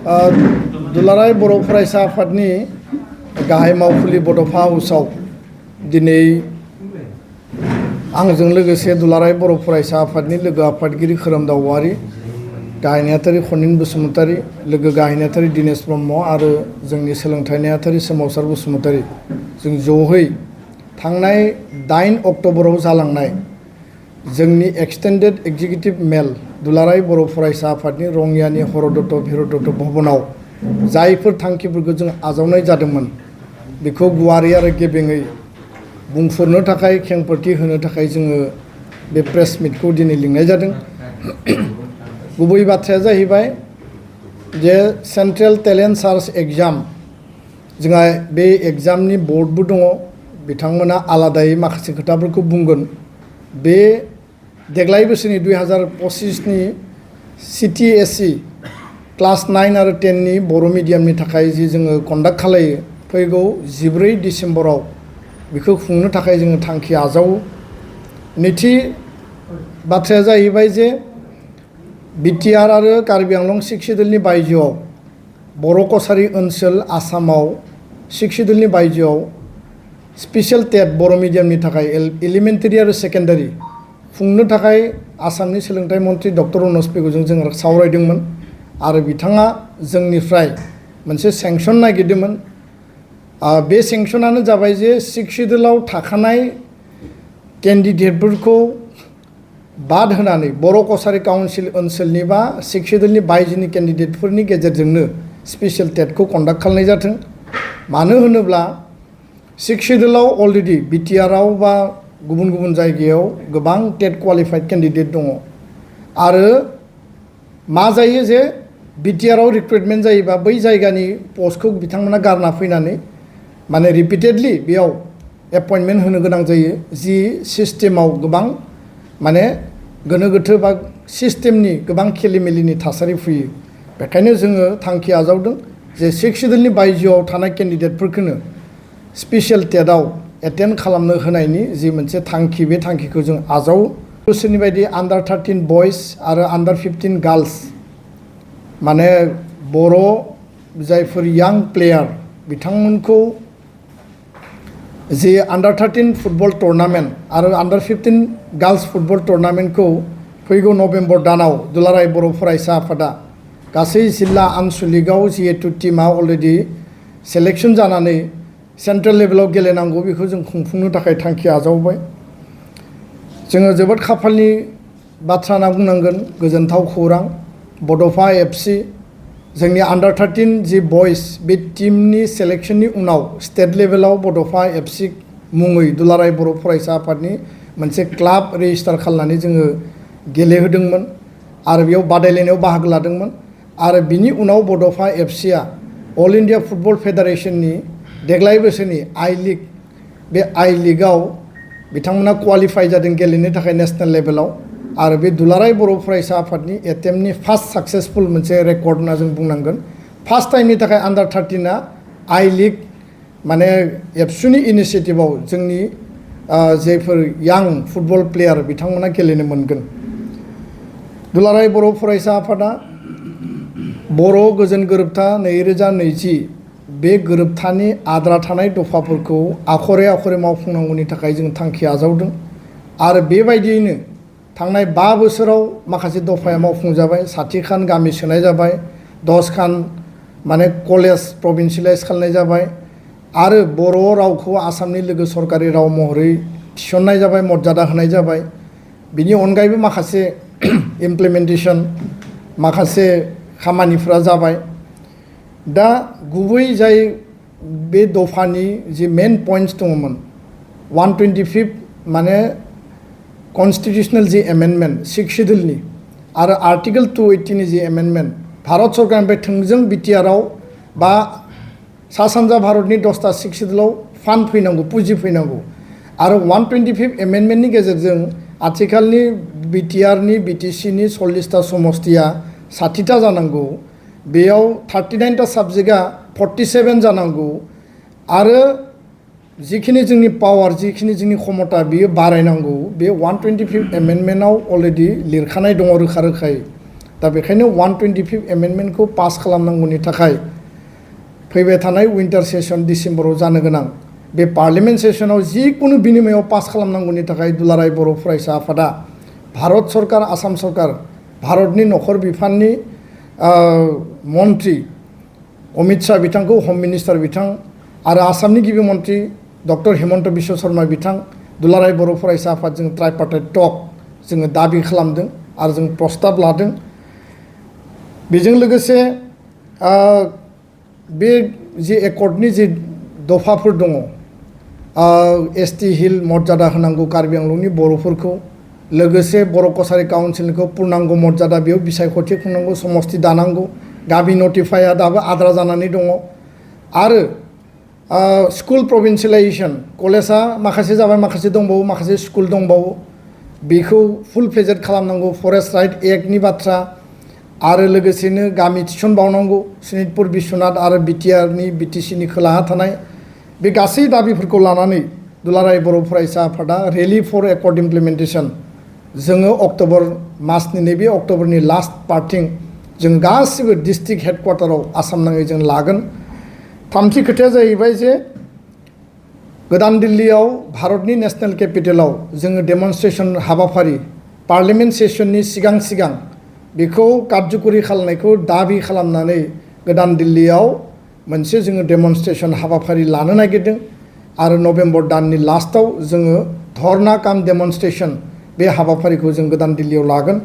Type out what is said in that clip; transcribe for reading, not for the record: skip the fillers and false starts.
दुलाराय बर' फरायसा आफादनि गाहाय मावखुलि बड'फा हाउसआव दिनै आंजों लोगोसे दुलाराय बर' फरायसा आफादनि लोगो आफादगिरि खोरोमदाव औवारी, गाहाय नेहाथारि खनिन बसुमतारी, लोगो गाहाय नेहाथारि दिनेश ब्रह्म आरो जोंनि सोलोंथाइ नेहाथारि सोमावसार बसुमतारी जों ज'है थांनाय 8 अक्ट'बराव जालांनाय जोंनि एक्सटेन्डेड एग्जिकिउटिभ मेल दुलाराय बर' फरायसा आफादनि रङियानि हरदत्त भिरदत्त भवनाव जायफोर थांखिफोरखौ जों आजावनाय जादोंमोन बेखौ गुवारै आरो गेबेङै बुंफोरनो थाखाय खेंफोरथि होनो थाखाय जोङो बे प्रेस मिटखौ दिनै लिंनाय जादों। गुबै बाथ्राया जाहैबाय जे सेन्ट्रेल टेलेन्ट सार्च एग्जाम जोंहा बे एग्जामनि बर्डबो दङ, बिथांमोना आलादायै माखासे खोथाफोरखौ बुंगोन। बे देग्लाय बोसोरनि 2025नि CTSE क्लास 9 आरो 10नि बर' मिडियामनि थाखाय जि जोङो कन्डाक्ट खालायो फैगौ 14 डिसेम्बराव बेखौ खुंनो थाखाय जोङो थांखि आजावो। नैथि बाथ्राया जाहैबाय जे बिटिआर आरो कार्बि आंलं सिक्सिडुलनि बायजोआव बर' कसारि ओनसोल आसामाव सिक्सिडुलनि बायजोआव स्पेशल टेट बर' मिडियामनि थाखाय एलिमेन्टारि आरो सेकेन्डारि खुंनो थाखाय आसामनि सोलोंथाइ मन्थ्रि डक्टर अनुज पेगुजों जों सावरायदोंमोन आरो बिथाङा जोंनिफ्राय मोनसे सेंसन नागिरदोंमोन। बे सेंसनानो जाबाय जे सिक्सिडुलाव थाखानाय केन्डिडेटफोरखौ बाद होनानै बर' कसारि काउन्सिल ओनसोलनि बा सिक्सिडुलनि बायजोनि केन्डिडेटफोरनि गेजेरजोंनो स्पेशल टेटखौ कन्डाक्ट खालामनाय जाथों। मानो होनोब्ला सिक्सिडुलाव अलरेडि बिटिआरआव बा गुबुन गुबुन जायगायाव गोबां टेट क्वालिफाइड केन्डिडेट दङ आरो मा जायो जे बिटिआरआव रिक्रुटमेन्ट जायोबा बै जायगानि पस्टखौ बिथांमोना गारना फैनानै माने रिपिटेडलि बेयाव एपइन्टमेन्ट होनो गोनां जायो, जि सिस्टेमाव गोबां माने गोनो गोथो बा सिस्टेमनि गोबां खेलिमेलिनि थासारि फैयो। बेखायनो जोङो थांखि आजावदों जे सिक्सिडुलनि बायजोआव थानाय केन्डिडेटफोरखौनो स्पेशल टेटआव एटेन्ड खालामनो होनायनि जि मोनसे थांखि बे थांखिखौ जों आजावो। बोसोरनि बायदि आन्डार 13 बयस आरो आन्डार 15 गार्लस माने बर' जायफोर यां प्लेयार बिथांमोनखौ जि आन्डार 13 फुटबल टुर्नामेन्ट आरो आन्डार 15 गार्लस फुटबल टुर्नामेन्टखौ फैगौ नभेम्बर दानाव दुलाराय बर' फरायसा आफादा गासै जिल्ला आनसलिकआव जिहेतु टिमा अलरेडि सेलेक्सन जानानै सेन्ट्रेल लेभेलाव गेलेनांगौ बेखौ जों खुंफुंनो थाखाय थांखि आजावबाय। जोङो जोबोद खाफालनि बाथ्रा होनना बुंनांगोन, गोजोनथाव खौरां। बड'फा FC जोंनि आन्डार 13 जि बयस बे टिमनि सेलेक्सननि उनाव स्टेट लेभेलाव बड'फा FC मुङै दुलाराय बर' फरायसा आफादनि मोनसे क्लाब रेजिस्टार खालामनानै जोङो गेलेहोदोंमोन आरो बेयाव बादायलायनायाव बाहागो लादोंमोन आरो बिनि उनाव बड'फा FCआ अल इन्डिया फुटबल फेडारेसननि देग्लाय बोसोरनि आइ लिग बे आइ लिगआव बिथांमोना क्वालिफाइ जादों गेलेनो थाखाय नेसनेल लेभेलाव आरो बे दुलाराय बर' फरायसा आफादनि एटेम्पनि फार्स्ट साक्सेसफुल मोनसे रेकर्ड होनना जों बुंनांगोन। फार्स्ट टाइमनि थाखाय आन्डार 13आ आइ लिग माने एबसुनि इनिसियेटिभआव जोंनि जायफोर यां फुटबल प्लेयार बिथांमोना गेलेनो मोनगोन। दुलाराय बर' फरायसा आफादा बर' गोजोन गोरोबथा 2020 बे गोरोबथानि आद्रा थानाय दफाफोरखौ आखरे आखरे मावफुंनांगौनि थाखाय जों थांखि आजावदों आरो बेबायदियैनो थांनाय 5 बोसोराव माखासे दफाया मावफुंजाबाय। 60 खान गामि सोनाय जाबाय, 10 खान माने कलेज प्रभिन्सियेलाइज खालामनाय जाबाय आरो बर' रावखौ आसामनि लोगो सरकारि राव महरै थिसननाय जाबाय, मर्यादा होनाय जाबाय। बिनि अनगायैबो माखासे इमप्लिमेन्टेसन माखासे खामानिफोरा जाबाय। दा गुबै जाय बे दफानि जि मेन पइन्ट्स दङमोन 125 माने कन्स्टिटिउसनेल जि एमेन्डमेन्ट सिक्सिडुलनि आरो आर्टिकेल 280नि जि एमेन्डमेन्ट भारत सरकारनिफ्राय थोंजों बिटिआरआव बा सा सानजा भारतनि 10टा सिक्सिडुलाव फान्ड फैनांगौ, पुँजि फैनांगौ आरो 125 एमेन्डमेन्टनि गेजेरजों आथिखालनि बिटिआरनि बिटिसिनि 40टा समस्तिया 60टा जानांगौ, बेयाव 39टा साबजेक्टआ 47 जानांगौ आरो जिखिनि जोंनि पावार जिखिनि जोंनि क्षमता बियो बारायनांगौ। बे 125 एमेन्डमेन्टआव अलरेडि लिरखानाय दङ रोखा रोखायै। दा बेखायनो 125 एमेन्डमेन्टखौ पास खालामनांगौनि थाखाय फैबाय थानाय विंटार सेसन डिसेम्बराव जानो गोनां बे पार्लियामेन्ट सेसनाव जिकुनु बिनिमयाव पास खालामनांगौनि थाखाय दुलाराय बर' फरायसा आफादा भारत सरकार आसाम सरकार भारतनि नखर बिफाननि मन्त्रि अमित शाह बिथांखौ हम मिनिस्टार बिथां आरो आसामनि गिबि मन्त्रि डक्टर हिमन्त बिश्व शर्मा बिथां दुलाराय बर' फरायसा आफादजों ट्राइपार्टाइट टक जोङो दाबि खालामदों आरो जों प्रस्ताब लादों बेजों लोगोसे बे जे एकर्डनि जे दफाफोर दङ एसटि हिल मर्यादा होनांगौ कार्बि आंलंनि बर'फोरखौ लोगोसे बर' कसारि काउन्सिलखौ पुर्नांग मर्यादा बेयाव बिसायख'थि खुंनांगौ समस्ति दानांगौ गामि नटिफाइआ दाबो आद्रा जानानै दङ आरो स्कुल प्रभिन्सियेलाइजेसन कलेजा माखासे जाबाय माखासे दंबावो माखासे स्कुल दंबावो बेखौ फुल फ्लेजेड खालामनांगौ फरेस्ट राइट एक्टनि बाथ्रा आरो लोगोसेनो गामि थिसनबावनांगौ सनितपुर बिश्वनाथ आरो बिटिआरनि बिटिसिनि खोलाहा थानाय बे गासै दाबिफोरखौ लानानै दुलाराय बर' फरायसा आफादा रेलि फर एकर्ड इमप्लिमेन्टेसन जोङो अक्ट'बर मासनि नैबे अक्ट'बरनि लास्ट पार्टिं जों गासिबो डिस्ट्रिक्ट हेडक्वार्टाराव आसाम नाङै जों लागोन थामथि खोथाया जाहैबाय जे गोदान दिल्लीयाव भारतनि नेशनेल केपिटेलाव जोङो डेमनस्ट्रेसन हाबाफारि पार्लियामेन्ट सेसननि सिगां सिगां बेखौ कार्यकरि खालामनायखौ दाबि खालामनानै गोदान दिल्लीयाव मोनसे जोङो डेमनस्ट्रेसन हाबाफारि लानो नागिरदों आरो नभेम्बर दाननि लास्टआव जोङो धर्ना काम डेमनस्ट्रेसन बे हाबाफारिखौ जों गोदान दिल्लीयाव लागोन